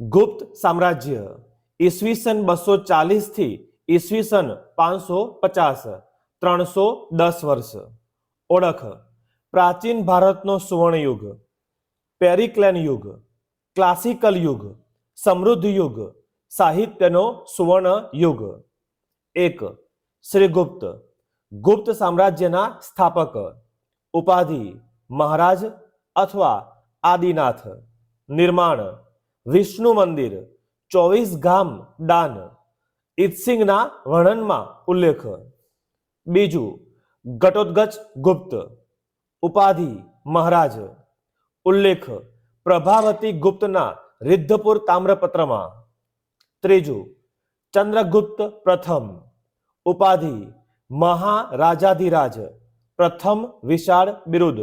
ગુપ્ત સામ્રાજ્ય ઈસવીસન 240 થી ઈસવીસન 550, 310 વર્ષ. ઓળખ: પ્રાચીન ભારતનો સુવર્ણયુગ, પેરિક્લેન યુગ, ક્લાસિકલ યુગ, સમૃદ્ધ યુગ, સાહિત્યનો સુવર્ણ યુગ. 1. શ્રીગુપ્ત, ગુપ્ત સામ્રાજ્યના સ્થાપક. ઉપાધિ: મહારાજ અથવા આદિનાથ. નિર્માણ: વિષ્ણુ મંદિર, 24 ગામ દાન. ઇત્સિંગના વર્ણનમાં ઉલ્લેખ. બીજું, ઘટોત્કચ ગુપ્ત. ઉપાધિ: મહારાજ. ઉલ્લેખ: પ્રભાવતી ગુપ્તના રિદ્ધપુર તામ્રપત્રમાં. ત્રીજું, ચંદ્રગુપ્ત પ્રથમ. ઉપાધિ: મહારાજાધિરાજ. પ્રથમ વિશાળ બિરુદ.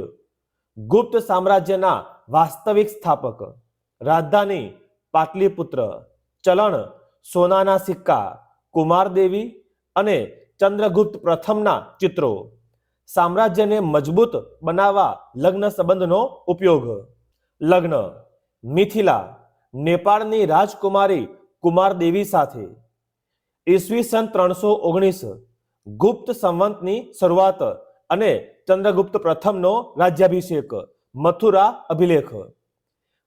ગુપ્ત સામ્રાજ્યના વાસ્તવિક સ્થાપક. રાજધાની પાટલીપુત્ર. ચલણ સોનાના સિક્કા, કુમારદેવી અને ચંદ્રગુપ્ત પ્રથમના ચિત્રો. સામ્રાજ્યને મજબૂત બનાવવા લગ્ન સંબંધનો ઉપયોગ. લગ્ન: મિથિલા, નેપાળની રાજકુમારી કુમારદેવી સાથે. ઈસવીસન 319, ગુપ્ત સંવંતની શરૂઆત અને ચંદ્રગુપ્ત પ્રથમનો રાજ્યાભિષેક. મથુરા અભિલેખ.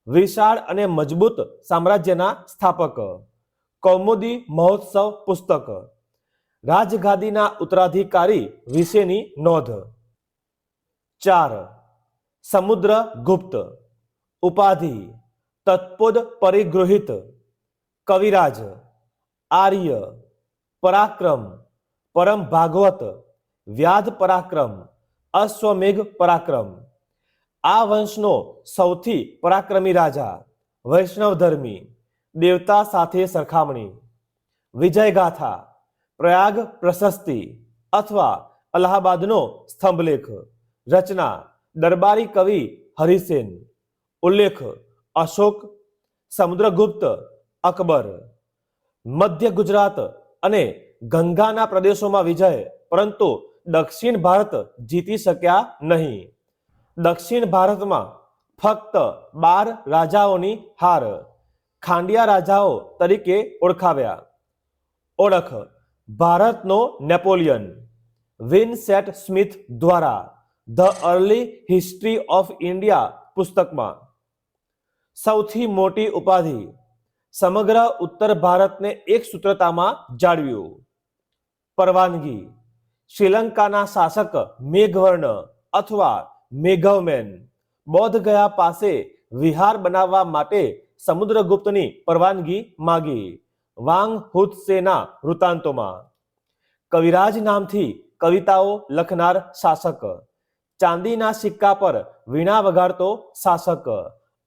વિશાળ અને મજબૂત સામ્રાજ્યના સ્થાપક. કૌમુદી મહોત્સવ પુસ્તક. રાજગાદીના ઉત્તરાધિકારી વિશેની નોંધ. 4. સમુદ્રગુપ્ત. ઉપાધિ: તત્પોદ પરિગૃહિત. કવિરાજ. આર્ય. પરાક્રમ: પરમ ભાગવત, વ્યાધ પરાક્રમ, અશ્વમેઘ પરાક્રમ. આ વંશનો સૌથી પરાક્રમી રાજા. વૈષ્ણવધર્મી, દેવતા સાથે સરખામણી. વિજયગાથા, પ્રયાગ પ્રશસ્તિ અથવા અલ્હાબાદનો સ્તંભલેખ. રચના: દરબારી કવિ હરિસેન. ઉલ્લેખ: અશોક, સમુદ્રગુપ્ત, અકબર. મધ્ય ગુજરાત અને ગંગાના પ્રદેશોમાં વિજય, પરંતુ દક્ષિણ ભારત જીતી શક્યા નહીં. દક્ષિણ ભારતમાં ફક્ત 12 રાજાઓની હાર, ખાંડિયા રાજાઓ તરીકે ઓળખાવ્યા. ઓળખ: ભારતનો નેપોલિયન. વિનસેન્ટ સ્મિથ દ્વારા the early history of India પુસ્તકમાં. સૌથી મોટી ઉપાધિ: સમગ્ર ઉત્તર ભારતને એક સૂત્રતામાં જાળવ્યું. પરવાનગી: શ્રીલંકાના શાસક મેઘવર્ણ અથવા મેઘવમેન બોધગયા પાસે વિહાર બનાવવા માટે સમુદ્રગુપ્તની પરવાનગી માગી. વાંગ હુત્સેના વૃત્તાંતોમાં. કવિરાજ નામથી કવિતાઓ લખનાર શાસક. ચાંદીના સિક્કા પર વીણા વગાડતો શાસક.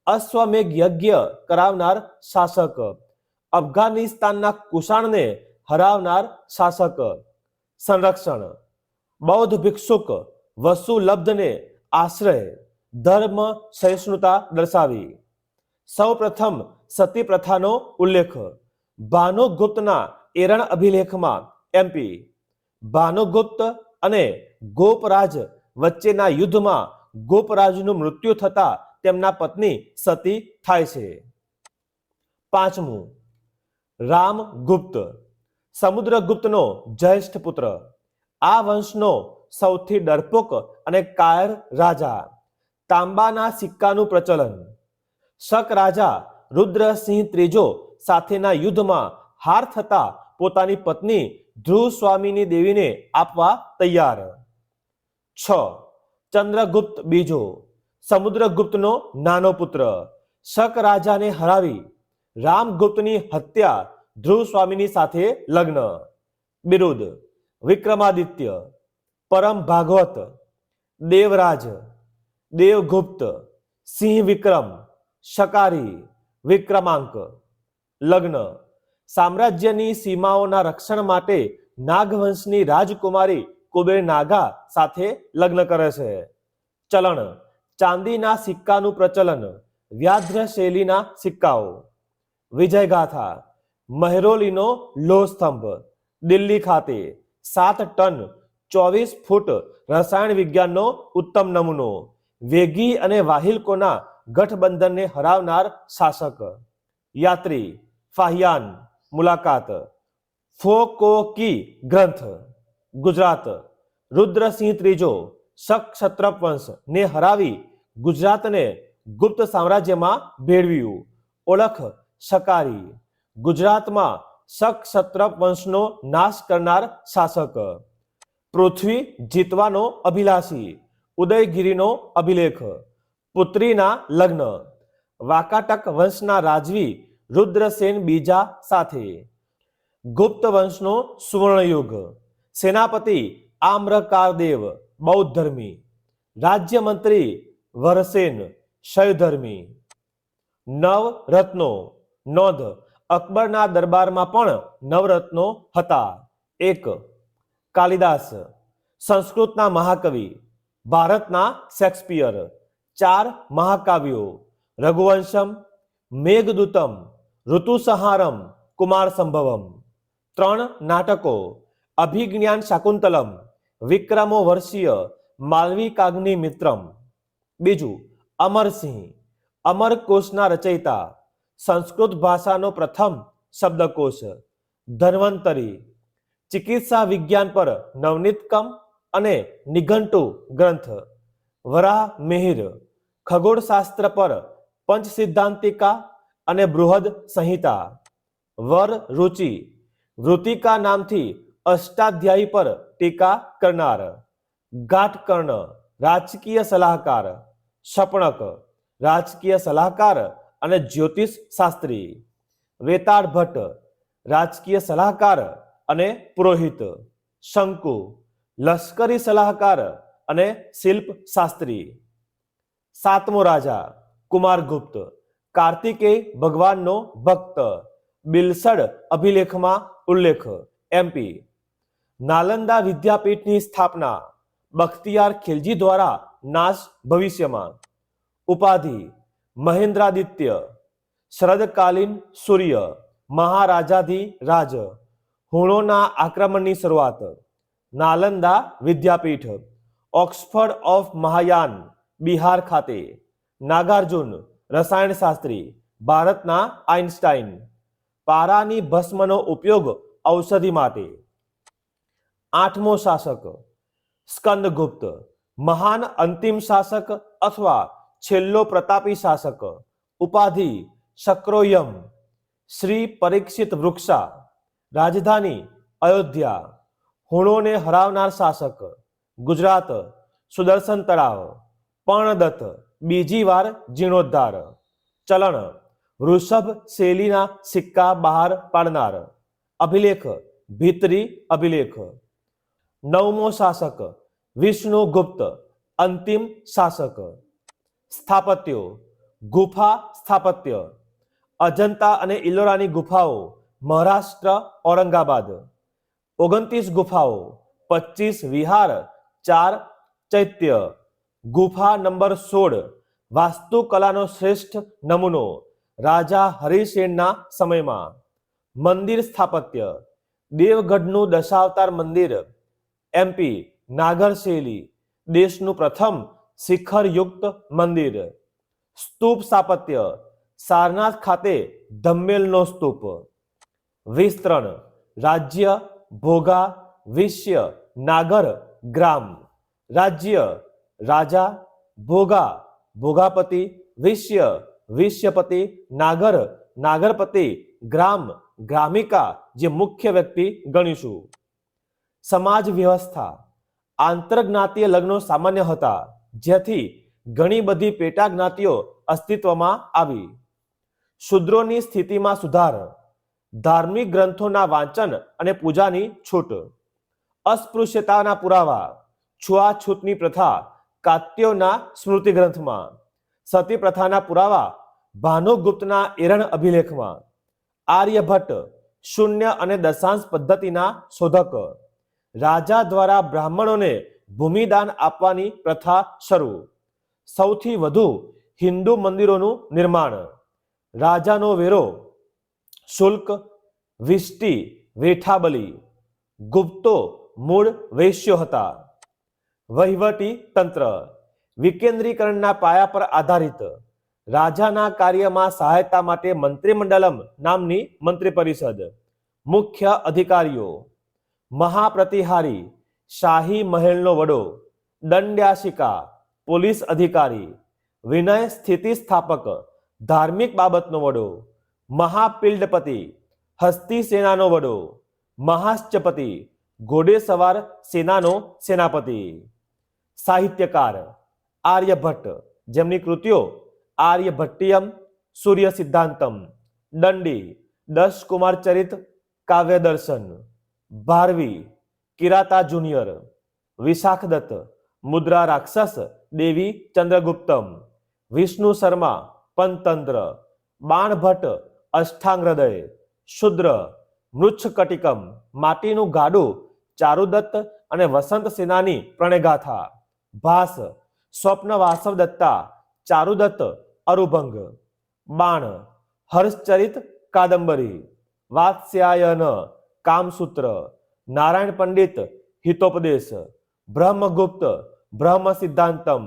અશ્વમેઘ યજ્ઞ કરાવનાર શાસક. અફઘાનિસ્તાનના કુષાણને હરાવનાર શાસક. સંરક્ષણ: બૌદ્ધ ભિક્ષુક વસુલબ્ધને આશ્રય. ધર્મ સહિષ્ણુતા દર્શાવી. સૌ પ્રથમ સતી પ્રથાનો ઉલ્લેખ. ભાનુગુપ્તના એરણ અભિલેખમાં. MP. ભાનુગુપ્ત અને ગોપરાજ વચ્ચેના યુદ્ધમાં ગોપરાજનું મૃત્યુ થતા તેમના પત્ની સતી થાય છે. 5. રામગુપ્ત, સમુદ્રગુપ્તનો જ્યેષ્ઠ પુત્ર. આ વંશનો સૌથી ડરપોક અને કાયર રાજા. તાંબાના સિક્કાનું પ્રચલન. શક રાજા રુદ્રસિંહ ત્રીજો સાથેના યુદ્ધમાં હાર થતા પોતાની પત્ની ધ્રુવ સ્વામીની દેવીને આપવા તૈયાર. 6. ચંદ્રગુપ્ત બીજો, સમુદ્રગુપ્તનો નાનો પુત્ર. શક રાજાને હરાવી રામગુપ્તની હત્યા, ધ્રુવ સ્વામીની સાથે લગ્ન. બિરુદ: વિક્રમાદિત્ય, પરમ ભાગવત, દેવરાજ, દેવગુપ્ત, સિંહ વિક્રમ, શકારી, વિક્રમાંક. લગ્ન: સામ્રાજ્યની સીમાઓના રક્ષણ માટે નાગવંશની રાજકુમારી કુબેર નાગા સાથે લગ્ન કરે છે. ચલણ: ચાંદીના સિક્કાનું પ્રચલન. વ્યાઘ્ર શૈલીના સિક્કાઓ. વિજયગાથા: મહેરોલીનો લોહ સ્તંભ. દિલ્હી ખાતે 7 ટન 24 ફૂટ રસાયણ વિજ્ઞાનનો ઉત્તમ નમૂનો. વેગી અને વાહિલકોના ગઠબંધનને હરાવનાર શાસક. યાત્રી, ફાહિયાન, મુલાકાત, ફો કો કી ગ્રંથ, ગુજરાત, રુદ્રસિંહ ત્રીજો શક ક્ષત્રપ વંશ ને હરાવી ગુજરાતને ગુપ્ત સામ્રાજ્યમાં ભેળવ્યું. ઓળખ શકારી, ગુજરાતમાં શક ક્ષત્રપ વંશનો નાશ કરનાર શાસક. પૃથ્વી જીતવાનો અભિલાષી, ઉદયગીરીનો અભિલેખ, પુત્રીના લગ્ન, વાકાટક વંશના રાજવી રુદ્રસેન બીજા સાથે, ગુપ્ત વંશનો સુવર્ણયુગ, સેનાપતિ આમ્રકારદેવ બૌદ્ધ ધર્મી, રાજ્યમંત્રી વરસેન શૈવધર્મી. નવરત્નો, નોંધ અકબરના દરબારમાં પણ નવરત્નો હતા. 1. કાલિદાસ, સંસ્કૃતના મહાકવિ, ભારતના શેક્સપિયર. 4 મહાકાવ્યો, રઘુવંશમ, મેઘદૂતમ, ઋતુસંહારમ, કુમાર સંભવમ. 3 નાટકો, અભિજ્ઞાન શાકુંતલમ, વિક્રમો વર્ષીય, માલવિકાગ્નિ મિત્રમ. 2. અમરસિંહ, અમરકોશના રચયિતા, સંસ્કૃત ભાષાનો પ્રથમ શબ્દકોશ. ધન્વંતરી, ચિકિત્સા વિજ્ઞાન પર નવનીતકમ અને નિઘંટુ ગ્રંથ. વરાહ મિહિર, ખગોળશાસ્ત્ર પર પંચસિદ્ધાંતિકા અને બૃહદ સંહિતા. વર રુચિ, વૃત્તિકા નામથી અષ્ટાધ્યાયી પર ટીકા કરનાર. ગાટકર્ણ, રાજકીય સલાહકાર. શપણક, રાજકીય સલાહકાર અને જ્યોતિષ શાસ્ત્રી. વેતાળ ભટ્ટ, રાજકીય સલાહકાર અને પુરોહિત. શંકુ, લશ્કરી સલાહકાર અને શિલ્પ શાસ્ત્રી. 7મો રાજા કુમારગુપ્ત, કાર્તિકેય ભગવાનનો ભક્ત. બિલસડ અભિલેખમાં ઉલ્લેખ. MP. નાલંદા વિદ્યાપીઠની સ્થાપના બખ્તિયાર ખિલજી દ્વારા નાશ ભવિષ્યમાં. ઉપાધિ મહેન્દ્રાદિત્ય, શરદકાલીન સૂર્ય, મહારાજાધિરાજ. હુણોના આક્રમણની શરૂઆત. નાલંદા વિદ્યાપીઠ. ઓક્સફર્ડ ઓફ મહાયાન બિહાર ખાતે. નાગાર્જુન, રસાયણશાસ્ત્રી, ભારતના આઇન્સ્ટાઈન. પારાની ભસ્મનો ઉપયોગ ઔષધિ માટે. 8મો શાસક સ્કંદગુપ્ત, મહાન અંતિમ શાસક અથવા છેલ્લો પ્રતાપી શાસક. ઉપાધિ શક્રોયમ, શ્રી પરીક્ષિત વૃક્ષા. રાજધાની અયોધ્યા. હુણોને હરાવનાર શાસક. ગુજરાત, સુદર્શન તળાવ. પર્ણદત્ત, બીજી વાર જીર્ણોદ્ધાર. ચલણ, વૃષભ શૈલીના સિક્કા બહાર પાડનાર. અભિલેખ, ભીતરી અભિલેખ. 9મો શાસક વિષ્ણુગુપ્ત, અંતિમ શાસક. સ્થાપત્યો, ગુફા સ્થાપત્ય. અજંતા અને ઇલોરાની ગુફાઓ, મહારાષ્ટ્ર, ઔરંગાબાદ. 29 ગુફાઓ, 25 વિહાર, 4 ચૈત્ય. ગુફા નંબર 16 વાસ્તુકલાનો શ્રેષ્ઠ નમૂનો રાજા હરિસેનના સમયમાં. મંદિર સ્થાપત્ય, દેવગઢનું દશાવતાર મંદિર. MP. નાગર શૈલી, દેશનું પ્રથમ શિખરયુક્ત મંદિર. સ્તૂપ સ્થાપત્ય, સારનાથ ખાતે ધમ્મેલનો સ્તૂપ. વિસ્તરણ, રાજ્ય, ભોગા, વિષ્ય, નાગર, ગ્રામ. રાજ્ય, રાજા, ભોગા, ભોગાપતિ, વિષ્ય, વિષ્યપતિ, નાગર, નાગરપતિ, ગ્રામ, ગ્રામિકા જે મુખ્ય વ્યક્તિ ગણીશું. સમાજ વ્યવસ્થા, આંતરજ્ઞાતીય લગ્નો સામાન્ય હતા, જેથી ઘણી બધી પેટા જ્ઞાતિઓ અસ્તિત્વમાં આવી. શૂદ્રોની સ્થિતિમાં સુધાર. ધાર્મિક ગ્રંથોના વાંચન અને પૂજાની છૂટ. અસ્પૃશ્યતાના પુરાવા. છૂઆછૂતની પ્રથા કાત્યોના સ્મૃતિ ગ્રંથમાં. સતી પ્રથાના પુરાવા ભાનુગુપ્તના એરણ અભિલેખમાં. આર્યભટ્ટ, શૂન્ય અને દશાંશ પદ્ધતિના શોધક. રાજા દ્વારા બ્રાહ્મણોને ભૂમિદાન આપવાની પ્રથા શરૂ. સૌથી વધુ હિન્દુ મંદિરોનું નિર્માણ. રાજાનો વેરો, શુલ્ક, વિષ્ટિ, વેઠાબલી. ગુપ્તો મૂળ વૈશ્યો હતા. વહીવટી તંત્ર, વિકેન્દ્રીકરણના પાયા પર આધારિત. રાજાના કાર્યમાં સહાયતા માટે મંત્રીમંડલમ નામની મંત્રી પરિષદ. મુખ્ય અધિકારીઓ: મહાપ્રતિહારી શાહી મહેલનો વડો, દંડ્યાશિકા પોલીસ અધિકારી, વિનય સ્થિતિસ્થાપક ધાર્મિક બાબતનો વડો, મહાપિલ્ડપતિ હસ્તી સેનાનો વડો, મહાશ્ચપતિ ઘોડેસવાર સેનાનો સેનાપતિ. સાહિત્યકાર: આર્યભટ્ટ, જેમની કૃતિઓ આર્યભટ્ટિયમ, સૂર્ય સિદ્ધાંતમ, દંડી, 10 કુમાર ચરિત, કાવ્ય દર્શન. ભારવી, કિરાતા જુનિયર. વિશાખદત્ત, મુદ્રા રાક્ષસ દેવી ચંદ્રગુપ્તમ. વિષ્ણુ શર્મા, પંતંત્ર. બાણભટ્ટ, અષ્ટાંગ હૃદય. શુદ્ર, મૃચ્છકટિકમ, માટીનું ગાડું, ચારુદત્ત અને વસંત સેનાની પ્રણયગાથા. ભાસ, સ્વપ્ન વાસવ દત્તા, ચારુદત્ત, અરુભંગ. બાણ, Harshacharita કાદંબરી. Vatsyayana, Kamasutra. Narayan Pandit, Hitopadesha. Brahmagupta, Brahma Siddhantam.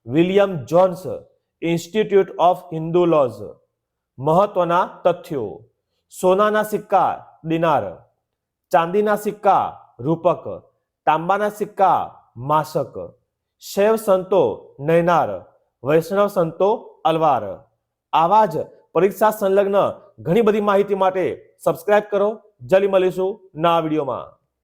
William Jones, institute of Hindu laws. મહત્વના તથ્યો: સોનાના સિક્કા દિનાર, ચાંદીના સિક્કા રૂપક, તાંબાના સિક્કા માસક. શૈવ સંતો નયનાર, વૈષ્ણવ સંતો અલવાર. આવા જ પરીક્ષા સંલગ્ન ઘણી બધી માહિતી માટે સબસ્ક્રાઇબ કરો. જલ્દી મળીશું નવા વિડીયોમાં.